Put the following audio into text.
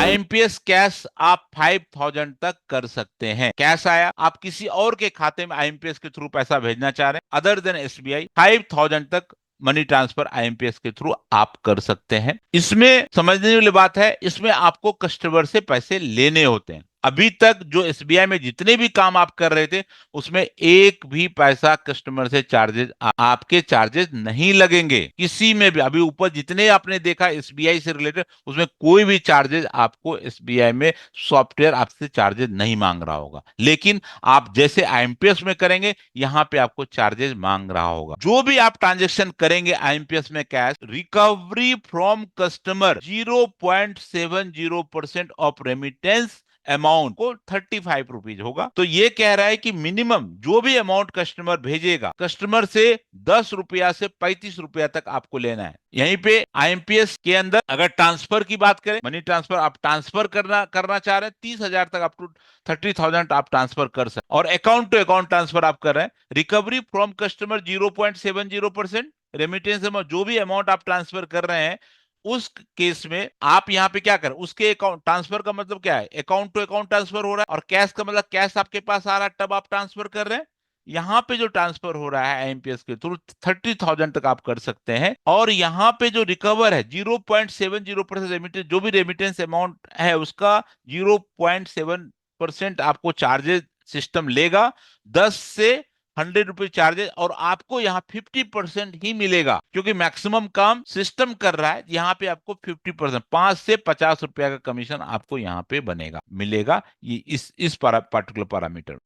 IMPS cash आप 5000 तक कर सकते हैं। कैश आया, आप किसी और के खाते में आईएमपीएस के थ्रू पैसा भेजना चाह रहे हैं अदर देन एसबीआई, 5000 तक मनी ट्रांसफर आईएमपीएस के थ्रू आप कर सकते हैं। इसमें समझने वाली बात है, इसमें आपको कस्टमर से पैसे लेने होते हैं। अभी तक जो एसबीआई में जितने भी काम आप कर रहे थे उसमें एक भी पैसा कस्टमर से चार्जेस आपके चार्जेस नहीं लगेंगे किसी में भी। अभी ऊपर जितने आपने देखा एसबीआई से रिलेटेड उसमें कोई भी चार्जेस आपको एसबीआई में सॉफ्टवेयर आपसे चार्जेस नहीं मांग रहा होगा, लेकिन आप जैसे आईएमपीएस में करेंगे यहां पे आपको चार्जेस मांग रहा होगा। जो भी आप ट्रांजेक्शन करेंगे आईएमपीएस में cash, recovery from customer 0.70% of remittance amount को 35 रुपीज होगा। तो ये कह रहा है कि मिनिमम जो भी अमाउंट कस्टमर भेजेगा, कस्टमर से 10 रुपया से 35 रुपया तक आपको लेना है। यहीं पे आईएमपीएस के अंदर अगर ट्रांसफर की बात करें, मनी ट्रांसफर आप ट्रांसफर करना चाह रहे हैं 30,000 तक अप टू 30,000 आप ट्रांसफर कर सकते, और अकाउंट टू अकाउंट ट्रांसफर आप कर रहे हैं। Recovery from customer 0.70% remittance amount, जो भी अमाउंट आप ट्रांसफर कर रहे हैं उस केस में आप यहां पे क्या करें, उसके अकाउंट ट्रांसफर का मतलब क्या है, अकाउंट टू अकाउंट ट्रांसफर हो रहा है, और कैश का मतलब कैश आपके पास आ रहा है तब आप ट्रांसफर कर रहे हैं। यहां पे जो ट्रांसफर हो रहा है आईएमपीएस के थ्रू 30,000 तक आप कर सकते हैं। और यहां पे जो रिकवर है 0.70% रेमिटेंस, जो भी रेमिटेंस अमाउंट है उसका 0.7% आपको चार्जेस सिस्टम लेगा, 10 से 100 रुपीज चार्जेस, और आपको यहाँ 50% ही मिलेगा क्योंकि मैक्सिमम काम सिस्टम कर रहा है। यहाँ पे आपको 50%, 5 से 50 रुपया का कमीशन आपको यहाँ पे बनेगा, मिलेगा ये इस पर्टिकुलर पैरामीटर।